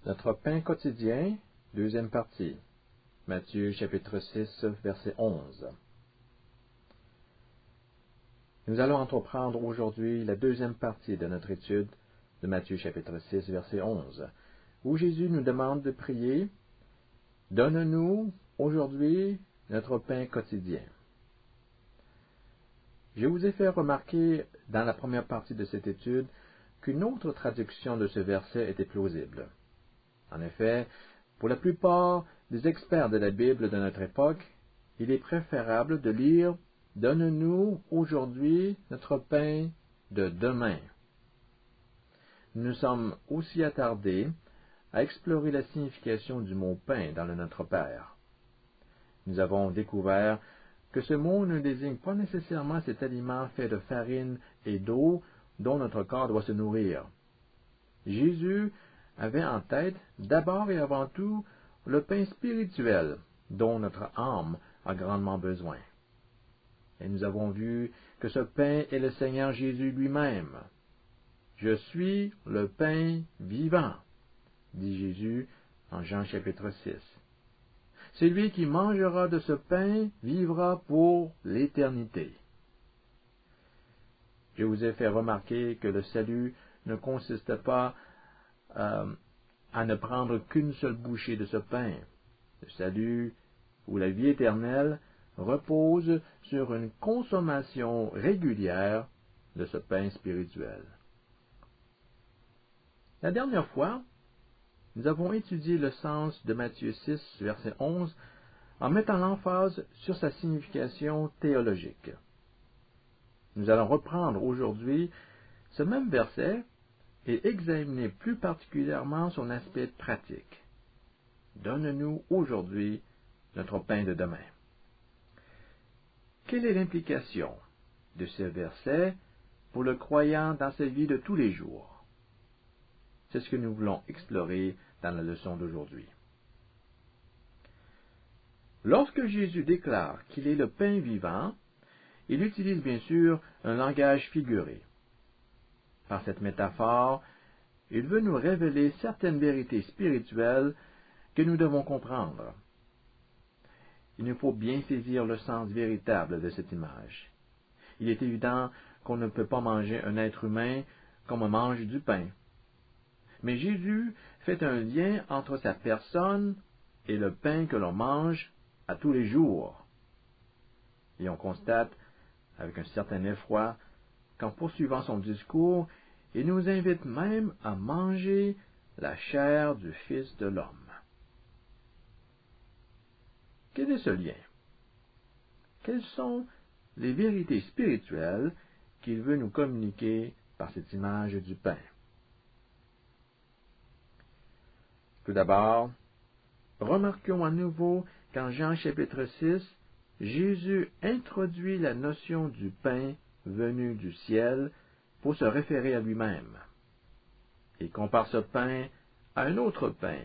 Notre pain quotidien, deuxième partie. Matthieu chapitre 6, verset 11. Nous allons entreprendre aujourd'hui la deuxième partie de notre étude de Matthieu chapitre 6, verset 11, où Jésus nous demande de prier « Donne-nous aujourd'hui notre pain quotidien ». Je vous ai fait remarquer dans la première partie de cette étude qu'une autre traduction de ce verset était plausible. En effet, pour la plupart des experts de la Bible de notre époque, il est préférable de lire « Donne-nous aujourd'hui notre pain de demain ». Nous nous sommes aussi attardés à explorer la signification du mot « pain » dans le Notre Père. Nous avons découvert que ce mot ne désigne pas nécessairement cet aliment fait de farine et d'eau dont notre corps doit se nourrir. Jésus avait en tête d'abord et avant tout le pain spirituel dont notre âme a grandement besoin. Et nous avons vu que ce pain est le Seigneur Jésus lui-même. « Je suis le pain vivant », dit Jésus en Jean chapitre 6. « Celui qui mangera de ce pain vivra pour l'éternité. » Je vous ai fait remarquer que le salut ne consiste pas à ne prendre qu'une seule bouchée de ce pain. Le salut ou la vie éternelle repose sur une consommation régulière de ce pain spirituel. La dernière fois, nous avons étudié le sens de Matthieu 6, verset 11, en mettant l'emphase sur sa signification théologique. Nous allons reprendre aujourd'hui ce même verset et examiner plus particulièrement son aspect pratique. Donne-nous aujourd'hui notre pain de demain. Quelle est l'implication de ce verset pour le croyant dans sa vie de tous les jours? C'est ce que nous voulons explorer dans la leçon d'aujourd'hui. Lorsque Jésus déclare qu'il est le pain vivant, il utilise bien sûr un langage figuré. Par cette métaphore, il veut nous révéler certaines vérités spirituelles que nous devons comprendre. Il nous faut bien saisir le sens véritable de cette image. Il est évident qu'on ne peut pas manger un être humain comme on mange du pain. Mais Jésus fait un lien entre sa personne et le pain que l'on mange à tous les jours. Et on constate, avec un certain effroi, qu'en poursuivant son discours, il nous invite même à manger la chair du Fils de l'homme. Quel est ce lien? Quelles sont les vérités spirituelles qu'il veut nous communiquer par cette image du pain? Tout d'abord, remarquons à nouveau qu'en Jean chapitre 6, Jésus introduit la notion du pain venu du ciel pour se référer à lui-même. Il compare ce pain à un autre pain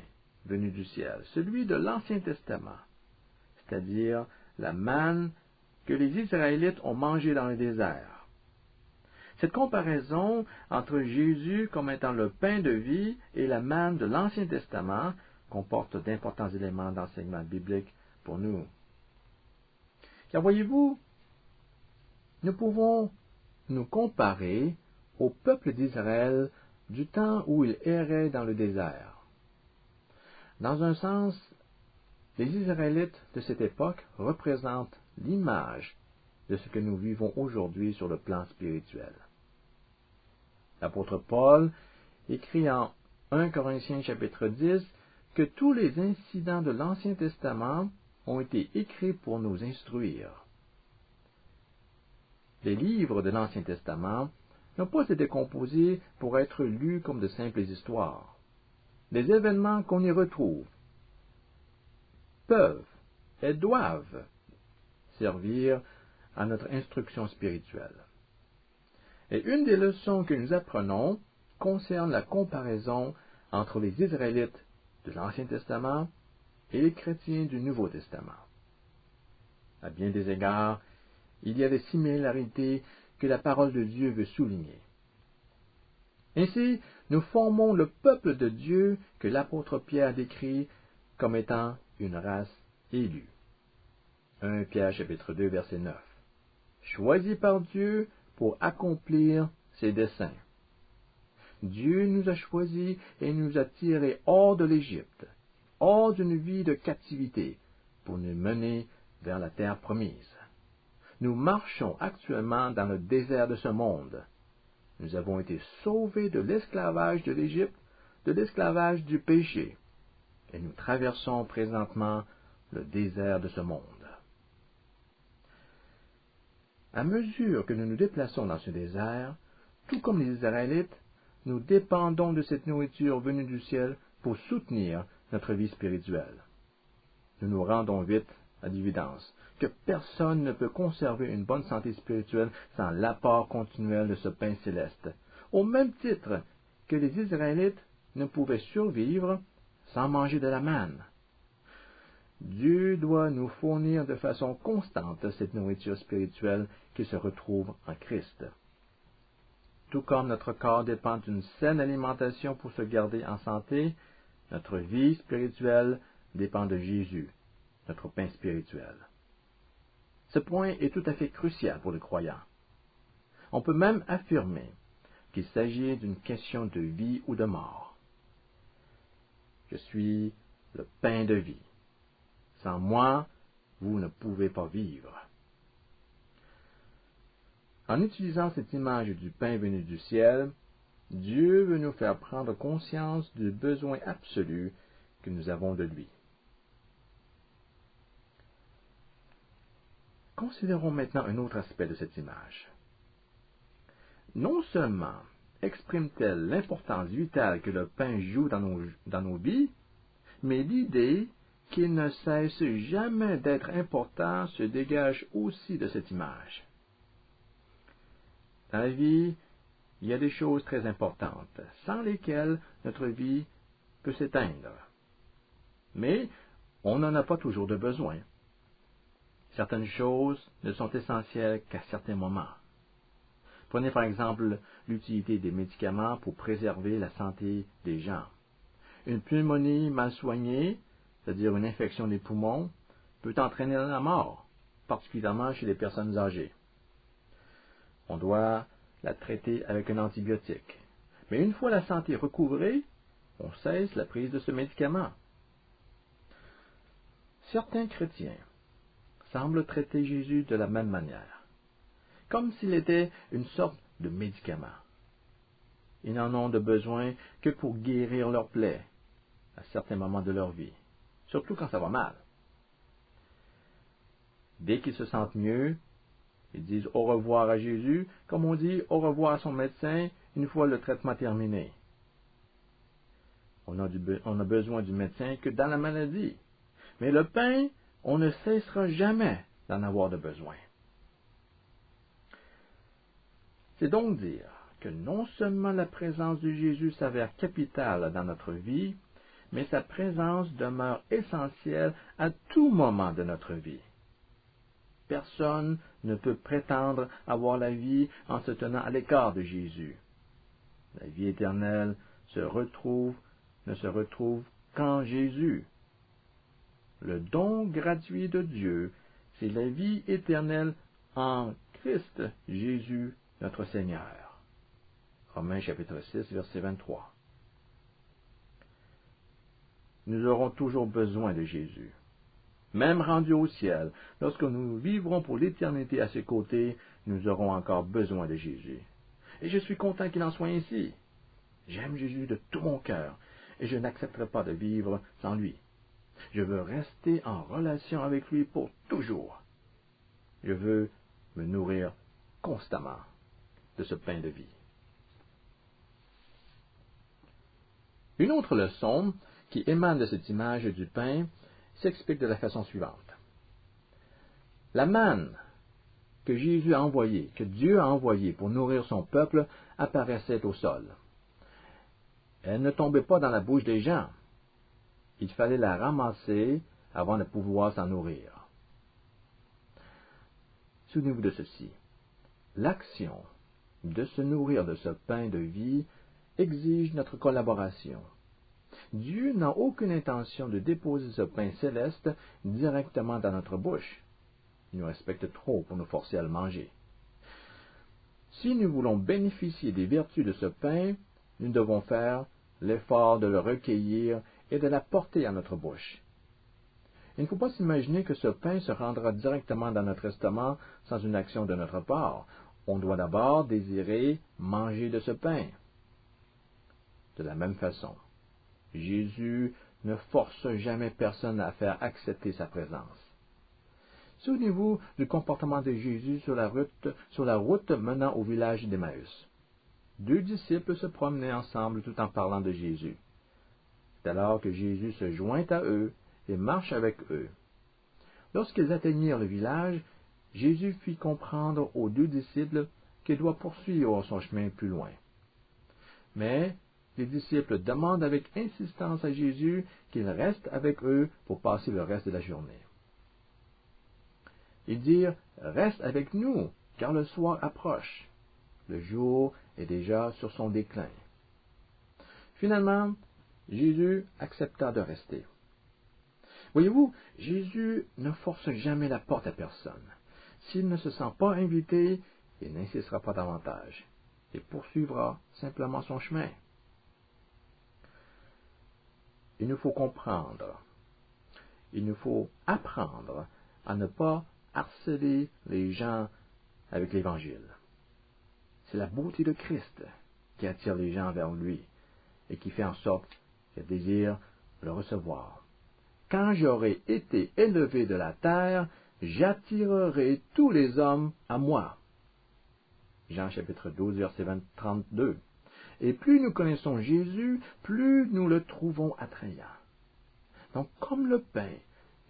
venu du ciel, celui de l'Ancien Testament, c'est-à-dire la manne que les Israélites ont mangée dans le désert. Cette comparaison entre Jésus comme étant le pain de vie et la manne de l'Ancien Testament comporte d'importants éléments d'enseignement biblique pour nous. Car voyez-vous, nous pouvons nous comparer au peuple d'Israël du temps où il errait dans le désert. Dans un sens, les Israélites de cette époque représentent l'image de ce que nous vivons aujourd'hui sur le plan spirituel. L'apôtre Paul écrit en 1 Corinthiens chapitre 10 que tous les incidents de l'Ancien Testament ont été écrits pour nous instruire. Les livres de l'Ancien Testament n'ont pas été composés pour être lus comme de simples histoires. Les événements qu'on y retrouve peuvent et doivent servir à notre instruction spirituelle. Et une des leçons que nous apprenons concerne la comparaison entre les Israélites de l'Ancien Testament et les chrétiens du Nouveau Testament. À bien des égards, il y a des similarités que la parole de Dieu veut souligner. Ainsi, Nous formons le peuple de Dieu que l'apôtre Pierre décrit comme étant une race élue. 1 Pierre chapitre 2 verset 9. Choisis par Dieu pour accomplir ses desseins. Dieu nous a choisis et nous a tirés hors de l'Égypte, hors d'une vie de captivité, pour nous mener vers la terre promise. Nous marchons actuellement dans le désert de ce monde. Nous avons été sauvés de l'esclavage de l'Égypte, de l'esclavage du péché, et nous traversons présentement le désert de ce monde. À mesure que nous nous déplaçons dans ce désert, tout comme les Israélites, nous dépendons de cette nourriture venue du ciel pour soutenir notre vie spirituelle. Nous nous rendons vite à l'évidence que personne ne peut conserver une bonne santé spirituelle sans l'apport continuel de ce pain céleste, au même titre que les Israélites ne pouvaient survivre sans manger de la manne. Dieu doit nous fournir de façon constante cette nourriture spirituelle qui se retrouve en Christ. Tout comme notre corps dépend d'une saine alimentation pour se garder en santé, notre vie spirituelle dépend de Jésus, notre pain spirituel. Ce point est tout à fait crucial pour le croyant. On peut même affirmer qu'il s'agit d'une question de vie ou de mort. Je suis le pain de vie. Sans moi, vous ne pouvez pas vivre. En utilisant cette image du pain venu du ciel, Dieu veut nous faire prendre conscience du besoin absolu que nous avons de lui. Considérons maintenant un autre aspect de cette image. Non seulement exprime-t-elle l'importance vitale que le pain joue dans nos vies, mais l'idée qu'il ne cesse jamais d'être important se dégage aussi de cette image. Dans la vie, il y a des choses très importantes, sans lesquelles notre vie peut s'éteindre. Mais on n'en a pas toujours de besoin. Certaines choses ne sont essentielles qu'à certains moments. Prenez par exemple l'utilité des médicaments pour préserver la santé des gens. Une pneumonie mal soignée, c'est-à-dire une infection des poumons, peut entraîner la mort, particulièrement chez les personnes âgées. On doit la traiter avec un antibiotique. Mais une fois la santé recouvrée, on cesse la prise de ce médicament. Certains chrétiens semblent traiter Jésus de la même manière, comme s'il était une sorte de médicament. Ils n'en ont de besoin que pour guérir leurs plaies à certains moments de leur vie, surtout quand ça va mal. Dès qu'ils se sentent mieux, ils disent au revoir à Jésus, comme on dit au revoir à son médecin une fois le traitement terminé. On a besoin du médecin que dans la maladie. Mais le pain, on ne cessera jamais d'en avoir de besoin. C'est donc dire que non seulement la présence de Jésus s'avère capitale dans notre vie, mais sa présence demeure essentielle à tout moment de notre vie. Personne ne peut prétendre avoir la vie en se tenant à l'écart de Jésus. La vie éternelle ne se retrouve qu'en Jésus. Le don gratuit de Dieu, c'est la vie éternelle en Christ Jésus, notre Seigneur. Romains chapitre 6, verset 23. Nous aurons toujours besoin de Jésus. Même rendus au ciel, lorsque nous vivrons pour l'éternité à ses côtés, nous aurons encore besoin de Jésus. Et je suis content qu'il en soit ainsi. J'aime Jésus de tout mon cœur, et je n'accepterai pas de vivre sans lui. Je veux rester en relation avec lui pour toujours. Je veux me nourrir constamment de ce pain de vie. Une autre leçon qui émane de cette image du pain s'explique de la façon suivante. La manne que Jésus a envoyée, que Dieu a envoyée pour nourrir son peuple, apparaissait au sol. Elle ne tombait pas dans la bouche des gens. Il fallait la ramasser avant de pouvoir s'en nourrir. Souvenez-vous de ceci. L'action de se nourrir de ce pain de vie exige notre collaboration. Dieu n'a aucune intention de déposer ce pain céleste directement dans notre bouche. Il nous respecte trop pour nous forcer à le manger. Si nous voulons bénéficier des vertus de ce pain, nous devons faire l'effort de le recueillir et de l'apporter à notre bouche. Il ne faut pas s'imaginer que ce pain se rendra directement dans notre estomac sans une action de notre part. On doit d'abord désirer manger de ce pain. De la même façon, Jésus ne force jamais personne à faire accepter sa présence. Souvenez-vous du comportement de Jésus sur la route menant au village d'Emmaüs. 2 disciples se promenaient ensemble tout en parlant de Jésus. C'est alors que Jésus se joint à eux et marche avec eux. Lorsqu'ils atteignirent le village, Jésus fit comprendre aux 2 disciples qu'il doit poursuivre son chemin plus loin. Mais les disciples demandent avec insistance à Jésus qu'il reste avec eux pour passer le reste de la journée. Ils dirent « Reste avec nous, car le soir approche. Le jour est déjà sur son déclin. » Finalement, Jésus accepta de rester. Voyez-vous, Jésus ne force jamais la porte à personne. S'il ne se sent pas invité, il n'insistera pas davantage et poursuivra simplement son chemin. Il nous faut comprendre, il nous faut apprendre à ne pas harceler les gens avec l'Évangile. C'est la beauté de Christ qui attire les gens vers lui et qui fait en sorte qu'ils désirent le recevoir. Quand j'aurai été élevé de la terre, j'attirerai tous les hommes à moi. Jean chapitre 12, verset 32. Et plus nous connaissons Jésus, plus nous le trouvons attrayant. Donc, comme le pain,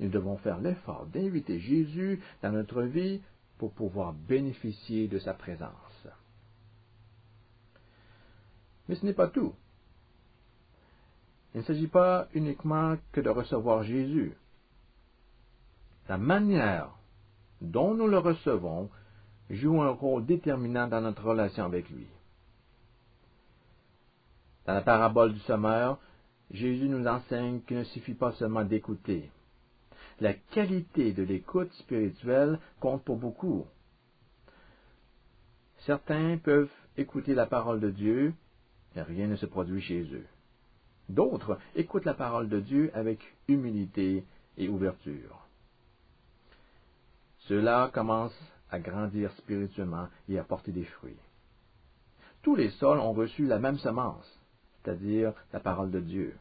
nous devons faire l'effort d'inviter Jésus dans notre vie pour pouvoir bénéficier de sa présence. Mais ce n'est pas tout. Il ne s'agit pas uniquement que de recevoir Jésus. La manière dont nous le recevons joue un rôle déterminant dans notre relation avec lui. Dans la parabole du semeur, Jésus nous enseigne qu'il ne suffit pas seulement d'écouter. La qualité de l'écoute spirituelle compte pour beaucoup. Certains peuvent écouter la parole de Dieu, mais rien ne se produit chez eux. D'autres écoutent la parole de Dieu avec humilité et ouverture. Ceux-là commencent à grandir spirituellement et à porter des fruits. Tous les sols ont reçu la même semence, c'est-à-dire la parole de Dieu.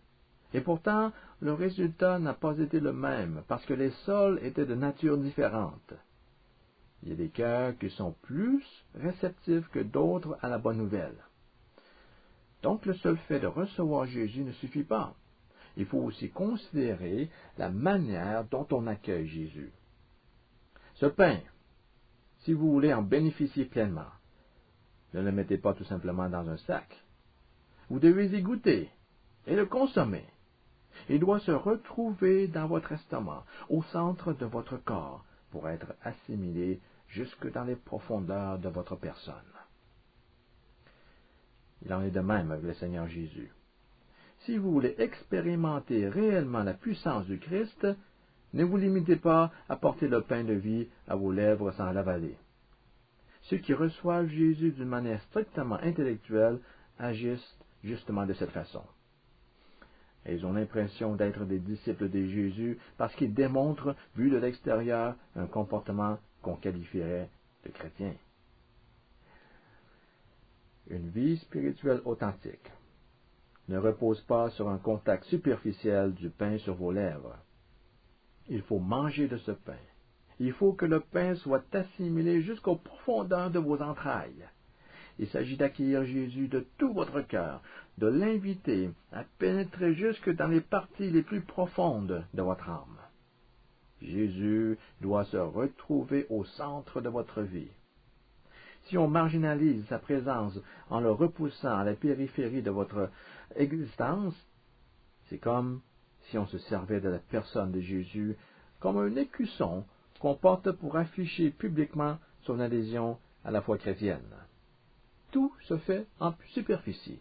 Et pourtant, le résultat n'a pas été le même, parce que les sols étaient de nature différente. Il y a des cœurs qui sont plus réceptifs que d'autres à la bonne nouvelle. Donc le seul fait de recevoir Jésus ne suffit pas. Il faut aussi considérer la manière dont on accueille Jésus. Ce pain, si vous voulez en bénéficier pleinement, ne le mettez pas tout simplement dans un sac. Vous devez y goûter et le consommer. Il doit se retrouver dans votre estomac, au centre de votre corps, pour être assimilé jusque dans les profondeurs de votre personne. Il en est de même avec le Seigneur Jésus. Si vous voulez expérimenter réellement la puissance du Christ, ne vous limitez pas à porter le pain de vie à vos lèvres sans l'avaler. Ceux qui reçoivent Jésus d'une manière strictement intellectuelle agissent justement de cette façon. Ils ont l'impression d'être des disciples de Jésus parce qu'ils démontrent, vu de l'extérieur, un comportement qu'on qualifierait de chrétien. Une vie spirituelle authentique ne repose pas sur un contact superficiel du pain sur vos lèvres. Il faut manger de ce pain. Il faut que le pain soit assimilé jusqu'aux profondeurs de vos entrailles. Il s'agit d'accueillir Jésus de tout votre cœur, de l'inviter à pénétrer jusque dans les parties les plus profondes de votre âme. Jésus doit se retrouver au centre de votre vie. Si on marginalise sa présence en le repoussant à la périphérie de votre existence, c'est comme si on se servait de la personne de Jésus comme un écusson qu'on porte pour afficher publiquement son adhésion à la foi chrétienne. Tout se fait en superficie.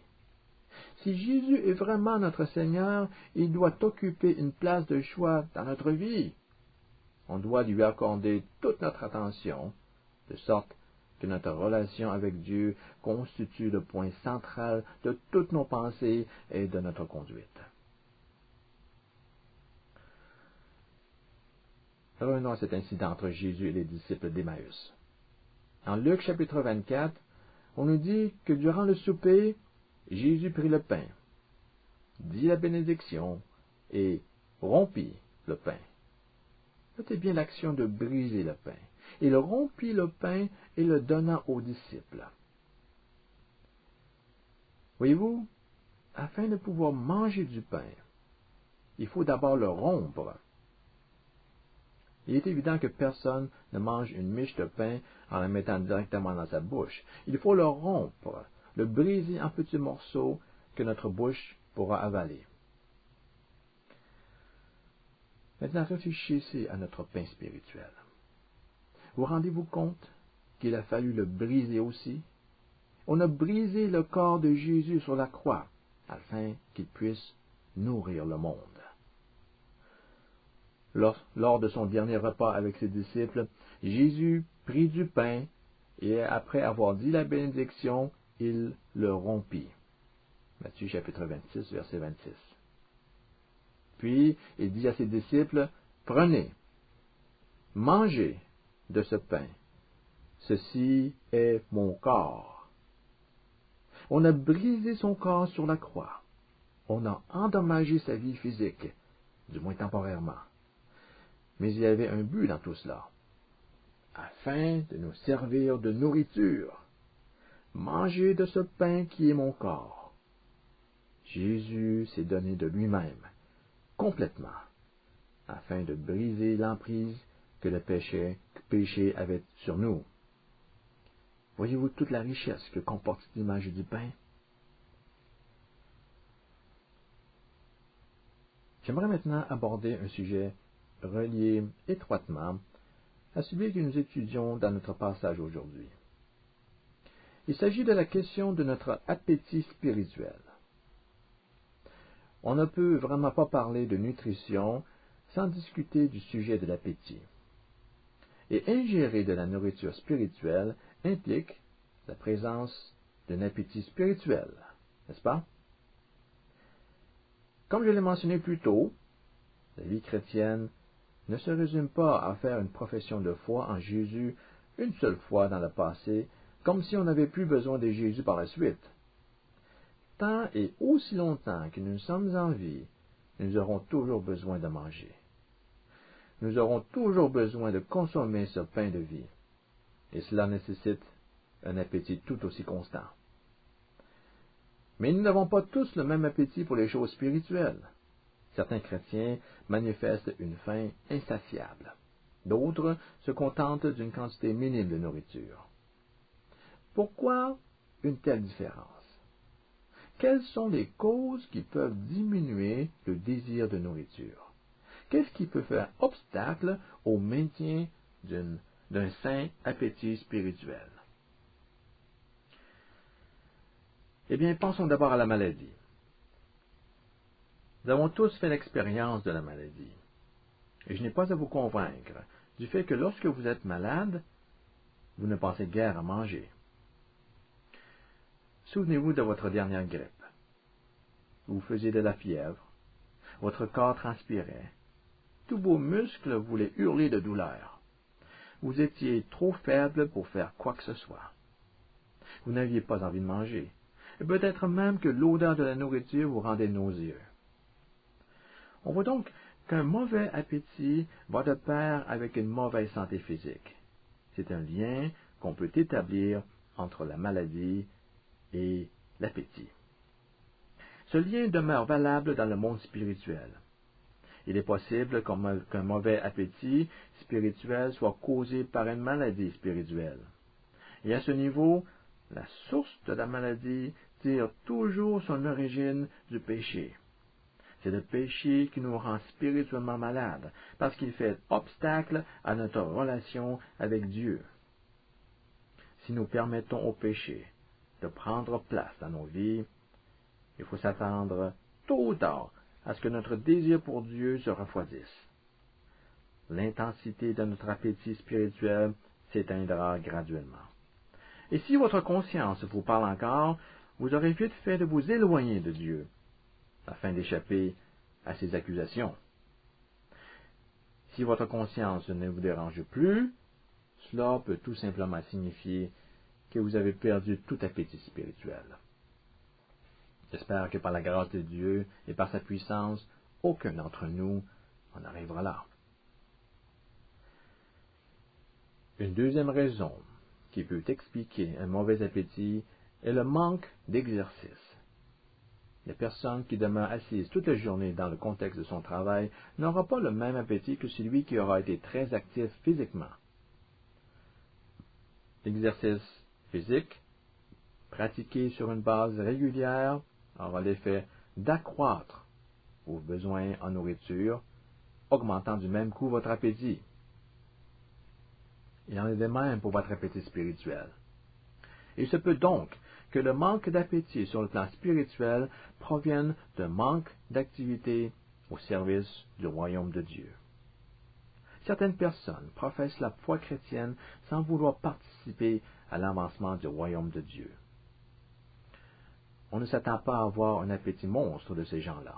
Si Jésus est vraiment notre Seigneur, il doit occuper une place de choix dans notre vie. On doit lui accorder toute notre attention, de sorte que notre relation avec Dieu constitue le point central de toutes nos pensées et de notre conduite. Revenons à cet incident entre Jésus et les disciples d'Emmaüs. En Luc chapitre 24, on nous dit que durant le souper, Jésus prit le pain, dit la bénédiction et rompit le pain. Notez bien l'action de briser le pain. Il rompit le pain et le donna aux disciples. Voyez-vous, afin de pouvoir manger du pain, il faut d'abord le rompre. Il est évident que personne ne mange une miche de pain en la mettant directement dans sa bouche. Il faut le rompre, le briser en petits morceaux que notre bouche pourra avaler. Maintenant, réfléchissez à notre pain spirituel. Vous rendez-vous compte qu'il a fallu le briser aussi? On a brisé le corps de Jésus sur la croix, afin qu'il puisse nourrir le monde. Lors de son dernier repas avec ses disciples, Jésus prit du pain et après avoir dit la bénédiction, il le rompit. Matthieu chapitre 26, verset 26. Puis il dit à ses disciples, « Prenez, mangez de ce pain. Ceci est mon corps. » On a brisé son corps sur la croix. On a endommagé sa vie physique, du moins temporairement. Mais il y avait un but dans tout cela, afin de nous servir de nourriture. Mangez de ce pain qui est mon corps. Jésus s'est donné de lui-même, complètement, afin de briser l'emprise que le péché avait sur nous. Voyez-vous toute la richesse que comporte l'image du pain? J'aimerais maintenant aborder un sujet relié étroitement à celui que nous étudions dans notre passage aujourd'hui. Il s'agit de la question de notre appétit spirituel. On ne peut vraiment pas parler de nutrition sans discuter du sujet de l'appétit. Et ingérer de la nourriture spirituelle implique la présence d'un appétit spirituel, n'est-ce pas? Comme je l'ai mentionné plus tôt, la vie chrétienne ne se résume pas à faire une profession de foi en Jésus une seule fois dans le passé, comme si on n'avait plus besoin de Jésus par la suite. Tant et aussi longtemps que nous sommes en vie, nous aurons toujours besoin de manger. Nous aurons toujours besoin de consommer ce pain de vie, et cela nécessite un appétit tout aussi constant. Mais nous n'avons pas tous le même appétit pour les choses spirituelles. Certains chrétiens manifestent une faim insatiable. D'autres se contentent d'une quantité minime de nourriture. Pourquoi une telle différence? Quelles sont les causes qui peuvent diminuer le désir de nourriture? Qu'est-ce qui peut faire obstacle au maintien d'un sain appétit spirituel? Eh bien, pensons d'abord à la maladie. Nous avons tous fait l'expérience de la maladie. Et je n'ai pas à vous convaincre du fait que lorsque vous êtes malade, vous ne pensez guère à manger. Souvenez-vous de votre dernière grippe. Vous faisiez de la fièvre, votre corps transpirait, tous vos muscles voulaient hurler de douleur. Vous étiez trop faible pour faire quoi que ce soit. Vous n'aviez pas envie de manger, et peut-être même que l'odeur de la nourriture vous rendait nauséeux. On voit donc qu'un mauvais appétit va de pair avec une mauvaise santé physique. C'est un lien qu'on peut établir entre la maladie et l'appétit. Ce lien demeure valable dans le monde spirituel. Il est possible qu'un mauvais appétit spirituel soit causé par une maladie spirituelle. Et à ce niveau, la source de la maladie tire toujours son origine du péché. C'est le péché qui nous rend spirituellement malades, parce qu'il fait obstacle à notre relation avec Dieu. Si nous permettons au péché de prendre place dans nos vies, Il faut s'attendre, tôt ou tard, à ce que notre désir pour Dieu se refroidisse. L'intensité de notre appétit spirituel s'éteindra graduellement. Et si votre conscience vous parle encore, vous aurez vite fait de vous éloigner de Dieu, afin d'échapper à ses accusations. Si votre conscience ne vous dérange plus, cela peut tout simplement signifier que vous avez perdu tout appétit spirituel. J'espère que par la grâce de Dieu et par sa puissance, aucun d'entre nous en arrivera là. Une deuxième raison qui peut expliquer un mauvais appétit est le manque d'exercice. Les personnes qui demeurent assises toute la journée dans le contexte de son travail n'auront pas le même appétit que celui qui aura été très actif physiquement. L'exercice physique, pratiqué sur une base régulière, aura l'effet d'accroître vos besoins en nourriture, augmentant du même coup votre appétit. Il en est de même pour votre appétit spirituel. Il se peut donc que le manque d'appétit sur le plan spirituel provienne d'un manque d'activité au service du royaume de Dieu. Certaines personnes professent la foi chrétienne sans vouloir participer à l'avancement du royaume de Dieu. On ne s'attend pas à avoir un appétit monstre de ces gens-là.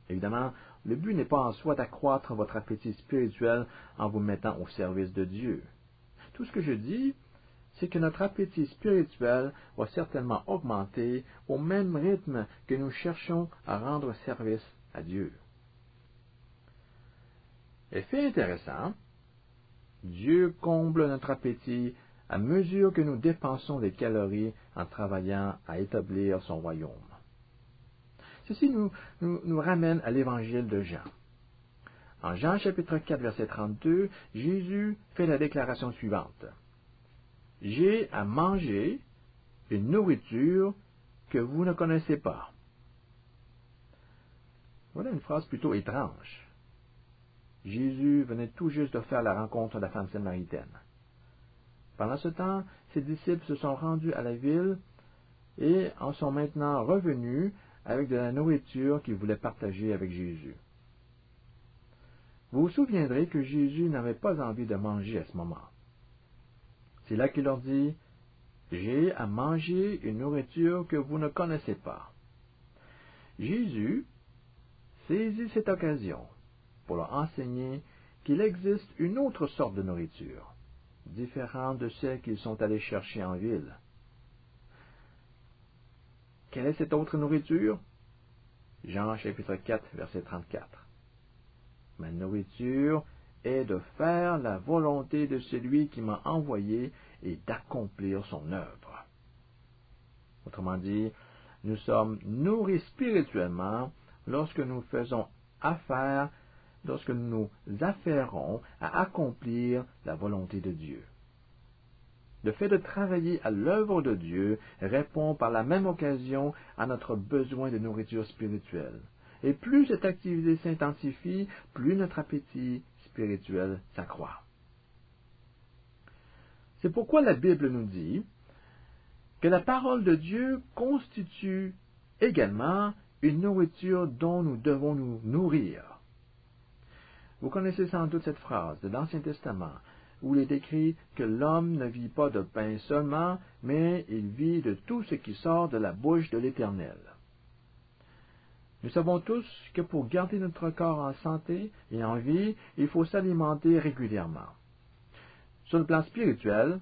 Évidemment, le but n'est pas en soi d'accroître votre appétit spirituel en vous mettant au service de Dieu. Tout ce que je dis, c'est que notre appétit spirituel va certainement augmenter au même rythme que nous cherchons à rendre service à Dieu. Effet intéressant, Dieu comble notre appétit à mesure que nous dépensons des calories en travaillant à établir son royaume. Ceci nous ramène à l'évangile de Jean. En Jean chapitre 4, verset 32, Jésus fait la déclaration suivante. « J'ai à manger une nourriture que vous ne connaissez pas. » Voilà une phrase plutôt étrange. Jésus venait tout juste de faire la rencontre de la femme samaritaine. Pendant ce temps, ses disciples se sont rendus à la ville et en sont maintenant revenus avec de la nourriture qu'ils voulaient partager avec Jésus. Vous vous souviendrez que Jésus n'avait pas envie de manger à ce moment. C'est là qu'il leur dit, « J'ai à manger une nourriture que vous ne connaissez pas. » Jésus saisit cette occasion pour leur enseigner qu'il existe une autre sorte de nourriture, différente de celle qu'ils sont allés chercher en ville. Quelle est cette autre nourriture? Jean chapitre 4, verset 34. Ma nourriture est de faire la volonté de celui qui m'a envoyé et d'accomplir son œuvre. Autrement dit, nous sommes nourris spirituellement lorsque nous faisons affaire, lorsque nous nous affairons à accomplir la volonté de Dieu. Le fait de travailler à l'œuvre de Dieu répond par la même occasion à notre besoin de nourriture spirituelle. Et plus cette activité s'intensifie, plus notre appétit spirituel s'accroît. C'est pourquoi la Bible nous dit que la parole de Dieu constitue également une nourriture dont nous devons nous nourrir. Vous connaissez sans doute cette phrase de l'Ancien Testament, où il est écrit que l'homme ne vit pas de pain seulement, mais il vit de tout ce qui sort de la bouche de l'Éternel. Nous savons tous que pour garder notre corps en santé et en vie, il faut s'alimenter régulièrement. Sur le plan spirituel,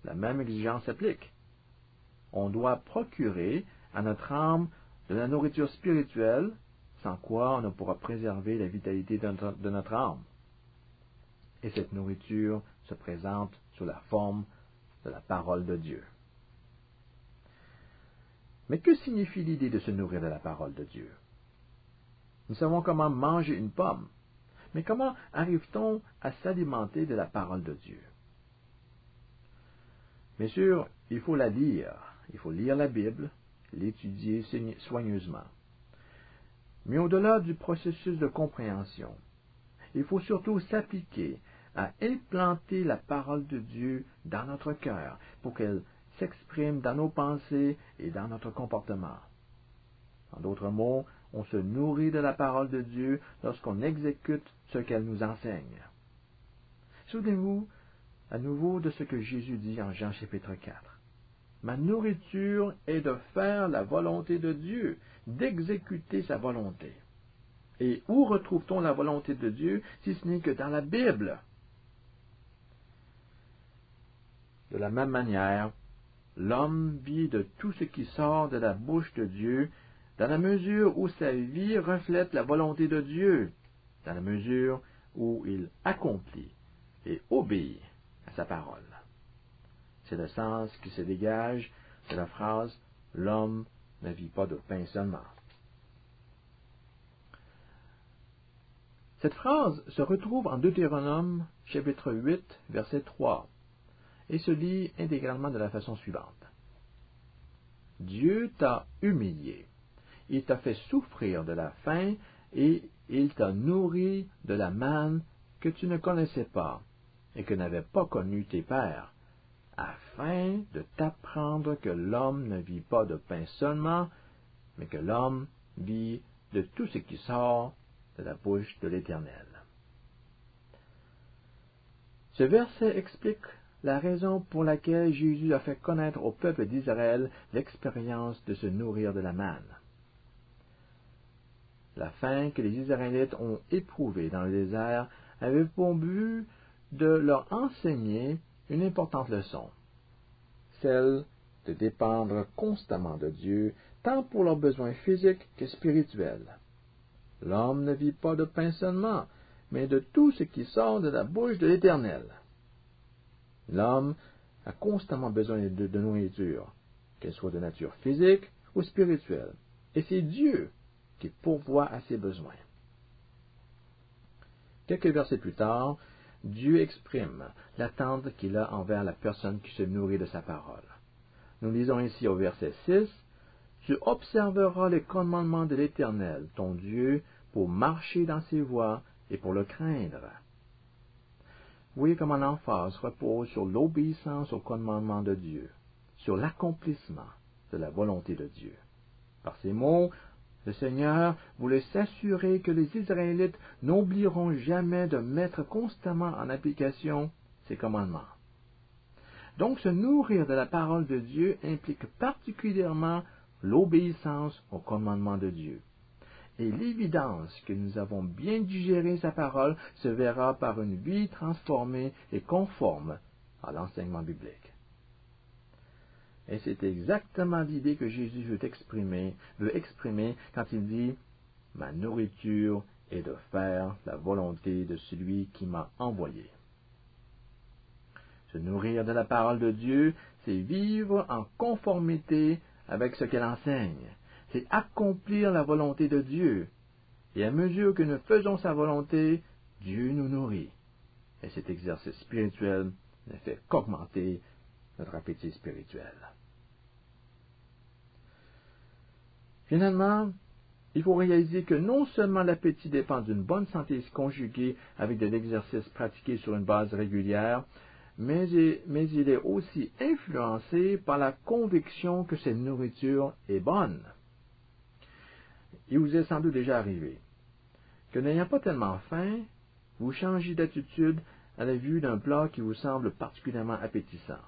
la même exigence s'applique. On doit procurer à notre âme de la nourriture spirituelle, sans quoi on ne pourra préserver la vitalité de notre âme. Et cette nourriture se présente sous la forme de la parole de Dieu. Mais que signifie l'idée de se nourrir de la parole de Dieu? Nous savons comment manger une pomme, mais comment arrive-t-on à s'alimenter de la parole de Dieu? Bien sûr, il faut la lire. Il faut lire la Bible, l'étudier soigneusement. Mais au-delà du processus de compréhension, il faut surtout s'appliquer à implanter la parole de Dieu dans notre cœur pour qu'elle s'exprime dans nos pensées et dans notre comportement. En d'autres mots, on se nourrit de la parole de Dieu lorsqu'on exécute ce qu'elle nous enseigne. Souvenez-vous à nouveau de ce que Jésus dit en Jean chapitre 4. Ma nourriture est de faire la volonté de Dieu, d'exécuter sa volonté. Et où retrouve-t-on la volonté de Dieu si ce n'est que dans la Bible? De la même manière, l'homme vit de tout ce qui sort de la bouche de Dieu, dans la mesure où sa vie reflète la volonté de Dieu, dans la mesure où il accomplit et obéit à sa parole. C'est le sens qui se dégage de la phrase « L'homme ne vit pas de pain seulement ». Cette phrase se retrouve en Deutéronome, chapitre 8, verset 3, et se lit intégralement de la façon suivante. Dieu t'a humilié, il t'a fait souffrir de la faim, et il t'a nourri de la manne que tu ne connaissais pas, et que n'avaient pas connu tes pères, afin de t'apprendre que l'homme ne vit pas de pain seulement, mais que l'homme vit de tout ce qui sort de la bouche de l'Éternel. Ce verset explique la raison pour laquelle Jésus a fait connaître au peuple d'Israël l'expérience de se nourrir de la manne. La faim que les Israélites ont éprouvée dans le désert avait pour but de leur enseigner une importante leçon, celle de dépendre constamment de Dieu, tant pour leurs besoins physiques que spirituels. L'homme ne vit pas de pain seulement, mais de tout ce qui sort de la bouche de l'Éternel. L'homme a constamment besoin de nourriture, qu'elle soit de nature physique ou spirituelle, et c'est Dieu qui pourvoit à ses besoins. Quelques versets plus tard, Dieu exprime l'attente qu'il a envers la personne qui se nourrit de sa parole. Nous lisons ici au verset 6, « Tu observeras les commandements de l'Éternel, ton Dieu, pour marcher dans ses voies et pour le craindre. » Oui, comment l'emphase repose sur l'obéissance aux commandements de Dieu, sur l'accomplissement de la volonté de Dieu. Par ces mots, le Seigneur voulait s'assurer que les Israélites n'oublieront jamais de mettre constamment en application ses commandements. Donc, se nourrir de la parole de Dieu implique particulièrement l'obéissance aux commandements de Dieu. Et l'évidence que nous avons bien digéré sa parole se verra par une vie transformée et conforme à l'enseignement biblique. Et c'est exactement l'idée que Jésus veut exprimer quand il dit « Ma nourriture est de faire la volonté de celui qui m'a envoyé. » Se nourrir de la parole de Dieu, c'est vivre en conformité avec ce qu'elle enseigne. C'est accomplir la volonté de Dieu. Et à mesure que nous faisons sa volonté, Dieu nous nourrit. Et cet exercice spirituel ne fait qu'augmenter notre appétit spirituel. Finalement, il faut réaliser que non seulement l'appétit dépend d'une bonne santé conjuguée avec de l'exercice pratiqué sur une base régulière, mais il est aussi influencé par la conviction que cette nourriture est bonne. Il vous est sans doute déjà arrivé que n'ayant pas tellement faim, vous changez d'attitude à la vue d'un plat qui vous semble particulièrement appétissant.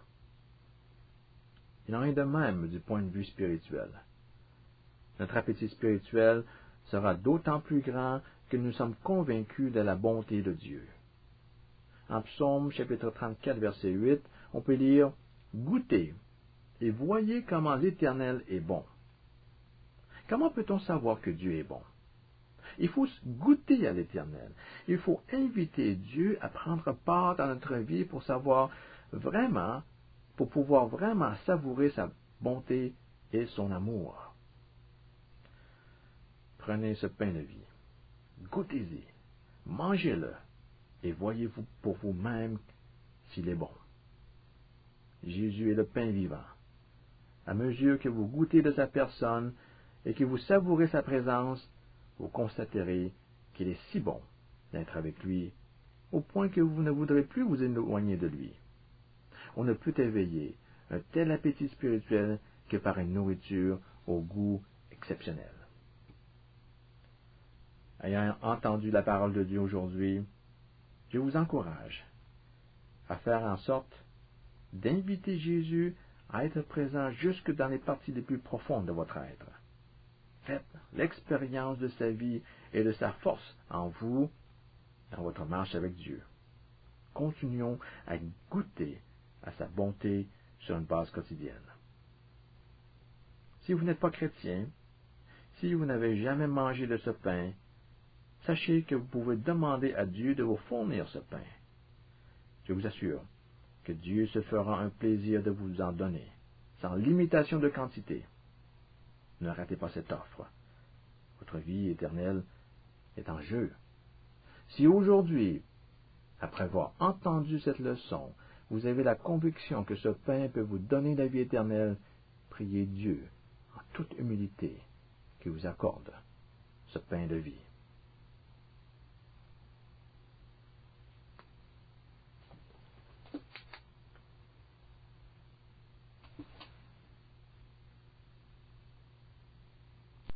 Il en est de même du point de vue spirituel. Notre appétit spirituel sera d'autant plus grand que nous sommes convaincus de la bonté de Dieu. En Psaume chapitre 34, verset 8, on peut lire « Goûtez et voyez comment l'Éternel est bon. » Comment peut-on savoir que Dieu est bon? Il faut goûter à l'Éternel. Il faut inviter Dieu à prendre part dans notre vie pour pouvoir vraiment savourer sa bonté et son amour. Prenez ce pain de vie, goûtez-y, mangez-le et voyez-vous pour vous-même s'il est bon. Jésus est le pain vivant. À mesure que vous goûtez de sa personne et que vous savourez sa présence, vous constaterez qu'il est si bon d'être avec lui, au point que vous ne voudrez plus vous éloigner de lui. On ne peut éveiller un tel appétit spirituel que par une nourriture au goût exceptionnel. ayant entendu la parole de Dieu aujourd'hui, je vous encourage à faire en sorte d'inviter Jésus à être présent jusque dans les parties les plus profondes de votre être. Faites l'expérience de sa vie et de sa force en vous, dans votre marche avec Dieu. Continuons à goûter à sa bonté sur une base quotidienne. Si vous n'êtes pas chrétien, si vous n'avez jamais mangé de ce pain, sachez que vous pouvez demander à Dieu de vous fournir ce pain. Je vous assure que Dieu se fera un plaisir de vous en donner, sans limitation de quantité. Ne ratez pas cette offre. Votre vie éternelle est en jeu. Si aujourd'hui, après avoir entendu cette leçon, vous avez la conviction que ce pain peut vous donner la vie éternelle, priez Dieu en toute humilité qu'il vous accorde ce pain de vie.